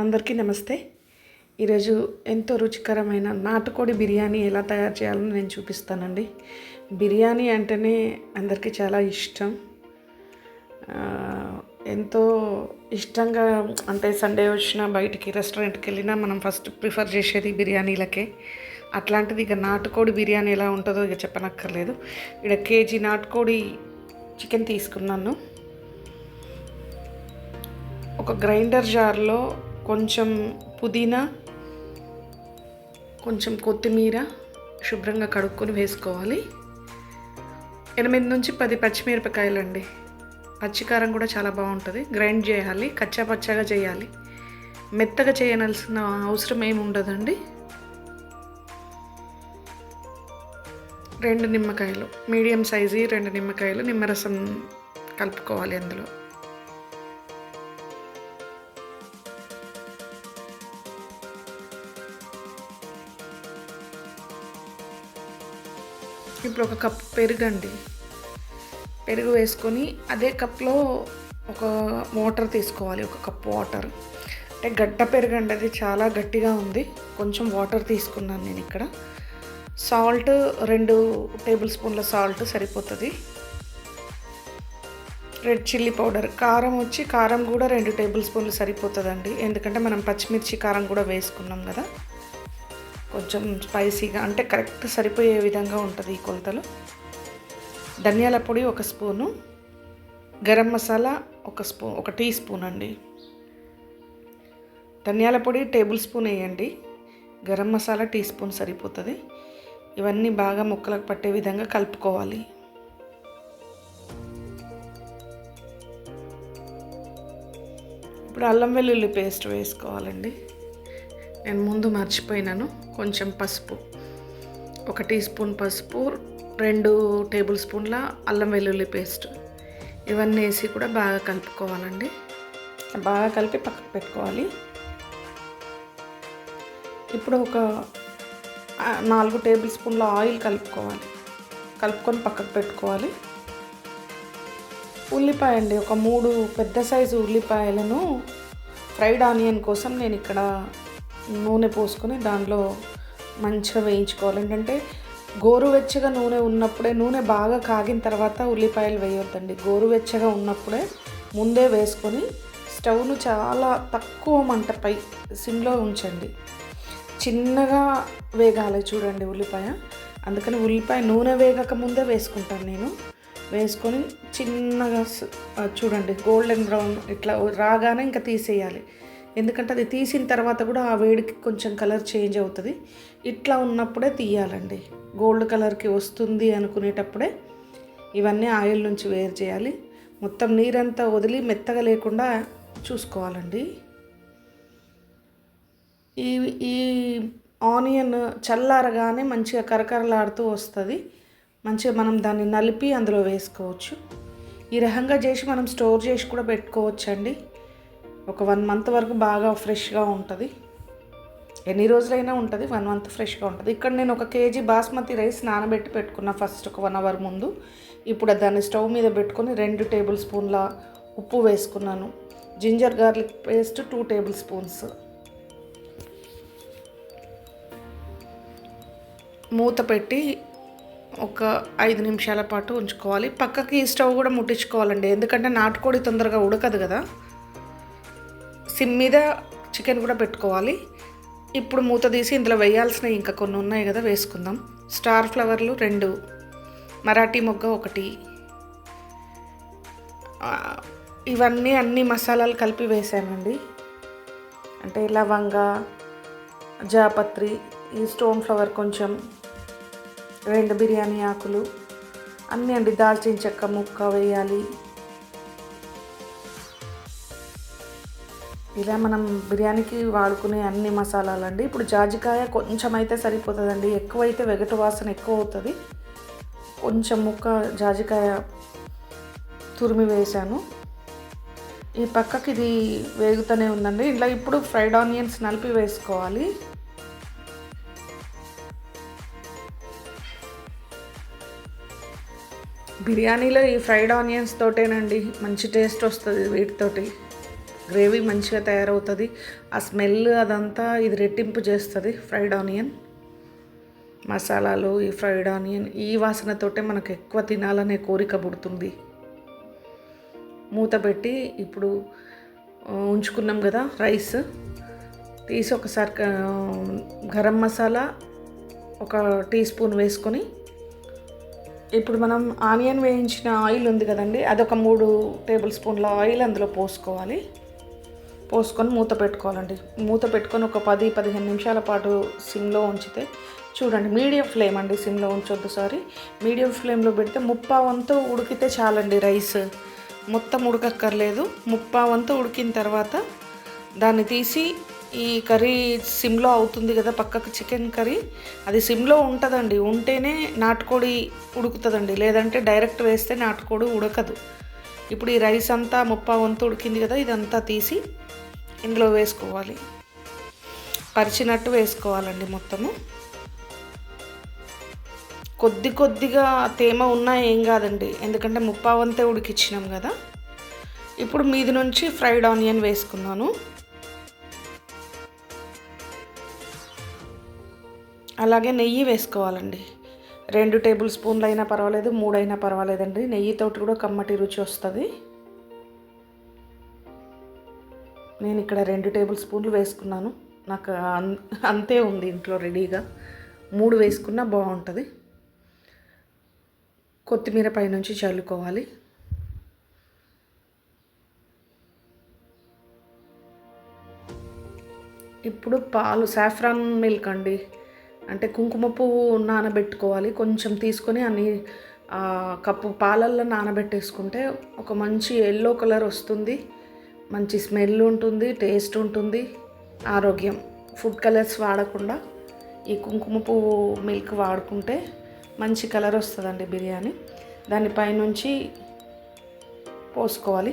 అందరికీ నమస్తే. ఈరోజు ఎంతో రుచికరమైన నాటుకోడి బిర్యానీ ఎలా తయారు చేయాలో నేను చూపిస్తానండి. బిర్యానీ అంటేనే అందరికీ చాలా ఇష్టం. ఎంతో ఇష్టంగా అంటే సండే వచ్చినా బయటికి రెస్టారెంట్కి వెళ్ళినా మనం ఫస్ట్ ప్రిఫర్ చేసేది బిర్యానీలకే. అట్లాంటిది ఇక నాటుకోడి బిర్యానీ ఎలా ఉంటుందో ఇక చెప్పనక్కర్లేదు. ఇక్కడ కేజీ నాటుకోడి చికెన్ తీసుకున్నాను. ఒక గ్రైండర్ జార్లో కొంచెం పుదీనా, కొంచెం కొత్తిమీర శుభ్రంగా కడుక్కొని వేసుకోవాలి. 8 నుంచి 10 పచ్చిమిరపకాయలండి. పచ్చికారం కూడా చాలా బాగుంటుంది. గ్రైండ్ చేయాలి, కచ్చా పచ్చగా చేయాలి. మెత్తగా చేయనలసిన అవసరం ఏమి ఉండదండి. 2 నిమ్మకాయలు, మీడియం సైజు 2 నిమ్మకాయలు నిమ్మరసం కలుపుకోవాలి అందులో. ఇప్పుడు ఒక కప్ పెరుగండి. పెరుగు వేసుకొని అదే కప్లో ఒక వాటర్ తీసుకోవాలి. ఒక కప్ వాటర్. అంటే గడ్డ పెరుగు అండి, అది చాలా గట్టిగా ఉంది. కొంచెం వాటర్ తీసుకున్నాను నేను ఇక్కడ. సాల్ట్ 2 టేబుల్ స్పూన్ల సాల్ట్ సరిపోతుంది. రెడ్ చిల్లీ పౌడర్, కారం కూడా 2 టేబుల్ స్పూన్లు సరిపోతుందండి. ఎందుకంటే మనం పచ్చిమిర్చి కారం కూడా వేసుకున్నాం కదా, కొంచెం స్పైసీగా అంటే కరెక్ట్ సరిపోయే విధంగా ఉంటుంది ఈ కొలతలు. ధనియాల పొడి 1 spoon, garam masala 1 teaspoon అండి. ధనియాల పొడి టేబుల్ స్పూన్ వేయండి, గరం మసాలా టీ స్పూన్ సరిపోతుంది. ఇవన్నీ బాగా ముక్కలకు పట్టే విధంగా కలుపుకోవాలి. ఇప్పుడు అల్లం వెల్లుల్లి పేస్ట్ వేసుకోవాలండి. నేను ముందు మర్చిపోయినాను. కొంచెం పసుపు, 1 టీ స్పూన్ పసుపు, 2 టేబుల్ స్పూన్ల అల్లం వెల్లుల్లి పేస్ట్, ఇవన్నీ వేసి కూడా బాగా కలుపుకోవాలండి. బాగా కలిపి పక్కకు పెట్టుకోవాలి. ఇప్పుడు ఒక 4 టేబుల్ స్పూన్ల ఆయిల్ కలుపుకొని పక్కకు పెట్టుకోవాలి. ఉల్లిపాయ అండి, ఒక 3 పెద్ద సైజు ఉల్లిపాయలను ఫ్రైడ్ ఆనియన్ కోసం నేను ఇక్కడ నూనె పోసుకొని దానిలో మంచిగా వేయించుకోవాలి. ఏంటంటే గోరువెచ్చగా నూనె ఉన్నప్పుడే, నూనె బాగా కాగిన తర్వాత ఉల్లిపాయలు వేయొద్దండి. గోరువెచ్చగా ఉన్నప్పుడే ముందే వేసుకొని స్టవ్ను చాలా తక్కువ మంటపై సిమ్లో ఉంచండి. చిన్నగా వేగాలి చూడండి ఉల్లిపాయ. అందుకని ఉల్లిపాయ నూనె వేగక ముందే వేసుకుంటాను నేను. వేసుకొని చిన్నగా చూడండి గోల్డెన్ బ్రౌన్ ఇట్లా రాగానే ఇంకా తీసేయాలి. ఎందుకంటే అది తీసిన తర్వాత కూడా ఆ వేడికి కొంచెం కలర్ చేంజ్ అవుతుంది. ఇట్లా ఉన్నప్పుడే తీయాలండి. గోల్డ్ కలర్కి వస్తుంది అనుకునేటప్పుడే ఇవన్నీ ఆయిల్ నుంచి వేరు చేయాలి. మొత్తం నీరంతా వదిలి మెత్తగా లేకుండా చూసుకోవాలండి. ఈ ఆనియన్ చల్లారగానే మంచిగా కరకరలాడుతూ వస్తుంది. మంచిగా మనం దాన్ని నలిపి అందులో వేసుకోవచ్చు. ఈ రకంగా చేసి మనం స్టోర్ చేసి కూడా పెట్టుకోవచ్చు అండి. ఒక 1 మంత్ వరకు బాగా ఫ్రెష్గా ఉంటుంది. ఎన్ని రోజులైనా ఉంటుంది, 1 మంత్ ఫ్రెష్గా ఉంటుంది. ఇక్కడ నేను 1 కేజీ బాస్మతి రైస్ నానబెట్టి పెట్టుకున్నా ఫస్ట్ ఒక 1 అవర్ ముందు. ఇప్పుడు దాన్ని స్టవ్ మీద పెట్టుకొని 2 టేబుల్ స్పూన్ల ఉప్పు వేసుకున్నాను. Ginger garlic paste 2 tablespoons. మూత పెట్టి ఒక 5 నిమిషాల పాటు ఉంచుకోవాలి. పక్కకి స్టవ్ కూడా ముట్టించుకోవాలండి, ఎందుకంటే నాటుకోడి తొందరగా ఉడకదు కదా. సిమ్ మీద చికెన్ కూడా పెట్టుకోవాలి. ఇప్పుడు మూత తీసి ఇందులో వేయాల్సినవి ఇంకా కొన్ని ఉన్నాయి కదా, వేసుకుందాం. స్టార్ ఫ్లవర్లు 2, మరాఠీ మొగ్గ 1, ఇవన్నీ అన్ని మసాలాలు కలిపి వేసానండి. అంటే లవంగ, జాపత్రి, ఈ స్టోన్ ఫ్లవర్ కొంచెం, 2 బిర్యానీ ఆకులు అన్నీ అండి. దాల్చిన చెక్క ముక్క వేయాలి. ఇలా మనం బిర్యానీకి వాడుకునే అన్ని మసాలాలండి. ఇప్పుడు జాజికాయ కొంచెం అయితే సరిపోతుందండి, ఎక్కువైతే వెగటు వాసన ఎక్కువ అవుతుంది. కొంచెం ముక్క జాజికాయ తురిమి వేసాను. ఈ పక్కకి ఇది వేగుతూనే ఉందండి. ఇలా ఇప్పుడు ఫ్రైడ్ ఆనియన్స్ నలిపి వేసుకోవాలి. బిర్యానీలో ఈ ఫ్రైడ్ ఆనియన్స్ తోటేనండి మంచి టేస్ట్ వస్తుంది. వీటితోటి గ్రేవీ మంచిగా తయారవుతుంది. ఆ స్మెల్ అదంతా ఇది రెట్టింపు చేస్తుంది. ఫ్రైడ్ ఆనియన్ మసాలాలు, ఈ ఫ్రైడ్ ఆనియన్ ఈ వాసనతోటే మనకు ఎక్కువ తినాలనే కోరిక పుడుతుంది. మూత పెట్టి ఇప్పుడు ఉంచుకున్నాం కదా రైస్ తీసి ఒకసారి గరం మసాలా 1 టీ స్పూన్ వేసుకొని, ఇప్పుడు మనం ఆనియన్ వేయించిన ఆయిల్ ఉంది కదండి, అదొక 3 టేబుల్ స్పూన్ల ఆయిల్ అందులో పోసుకోవాలి. పోసుకొని మూత పెట్టుకోవాలండి. మూత పెట్టుకొని ఒక 10-15 నిమిషాల పాటు సిమ్లో ఉంచితే, చూడండి మీడియం ఫ్లేమ్ అండి, సిమ్లో ఉంచొద్దు మీడియం ఫ్లేమ్లో పెడితే 1/2 వంతు ఉడికితే చాలండి. రైస్ మొత్తం ఉడకక్కర్లేదు. 1/2 వంతు ఉడికిన తర్వాత దాన్ని తీసి, ఈ కర్రీ సిమ్లో అవుతుంది కదా పక్కకు, చికెన్ కర్రీ అది సిమ్లో ఉంటుందండి, ఉంటేనే నాటుకోడి ఉడుకుతుందండి, లేదంటే డైరెక్ట్ వేస్తే నాటుకోడి ఉడకదు. ఇప్పుడు ఈ రైస్ అంతా 1/2 వంతు ఉడికింది కదా, ఇదంతా తీసి ఇందులో వేసుకోవాలి. పరిచినట్టు వేసుకోవాలండి మొత్తము. కొద్దిగా తేమ ఉన్నా ఏం కాదండి, ఎందుకంటే 1/2 వంతే ఉడికిచ్చినాం కదా. ఇప్పుడు మీది నుంచి ఫ్రైడ్ ఆనియన్ వేసుకున్నాను. అలాగే నెయ్యి వేసుకోవాలండి. 2 టేబుల్ స్పూన్లు అయినా పర్వాలేదు, 3 అయినా పర్వాలేదండి. నెయ్యితోటి కూడా కమ్మటి రుచి వస్తుంది. నేను ఇక్కడ 2 టేబుల్ స్పూన్లు వేసుకున్నాను. నాకు అంతే ఉంది ఇంట్లో రెడీగా. 3 వేసుకున్నా బాగుంటుంది. కొత్తిమీర పైనుంచి చల్లుకోవాలి. ఇప్పుడు పాలు, సాఫ్రాన్ మిల్క్ అండి, అంటే కుంకుమ పువ్వు నానబెట్టుకోవాలి. కొంచెం తీసుకొని అన్ని కప్పు పాలల్లో నానబెట్టేసుకుంటే ఒక మంచి ఎల్లో కలర్ వస్తుంది. మంచి స్మెల్ ఉంటుంది, టేస్ట్ ఉంటుంది. ఆరోగ్యం. ఫుడ్ కలర్స్ వాడకుండా ఈ కుంకుమ పువ్వు మిల్క్ వాడుకుంటే మంచి కలర్ వస్తుందండి బిర్యానీ. దానిపైనుంచి పోసుకోవాలి.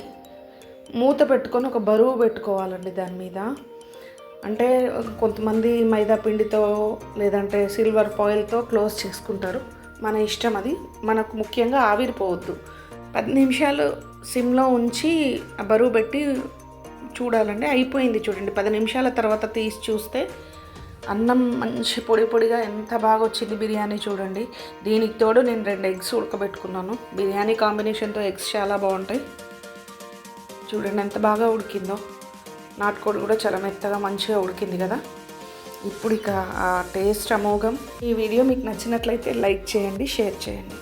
మూత పెట్టుకొని ఒక బరువు పెట్టుకోవాలండి దాని మీద. అంటే కొంతమంది మైదా పిండితో లేదంటే సిల్వర్ ఫాయిల్తో క్లోజ్ చేసుకుంటారు, మన ఇష్టం అది. మనకు ముఖ్యంగా ఆవిరిపోవద్దు. 10 నిమిషాలు సిమ్లో ఉంచి బరువు పెట్టి చూడాలండి. అయిపోయింది చూడండి. 10 నిమిషాల తర్వాత తీసి చూస్తే అన్నం మంచి పొడిగా ఎంత బాగా వచ్చింది బిర్యానీ చూడండి. దీనికి తోడు నేను 2 ఎగ్స్ ఉడకబెట్టుకున్నాను. బిర్యానీ కాంబినేషన్తో ఎగ్స్ చాలా బాగుంటాయి. చూడండి ఎంత బాగా ఉడికిందో. నాటుకోడి కూడా చాలా మెత్తగా మంచిగా ఉడికింది కదా. ఇప్పుడు ఇక ఆ టేస్ట్ అమోఘం. ఈ వీడియో మీకు నచ్చినట్లయితే లైక్ చేయండి, షేర్ చేయండి.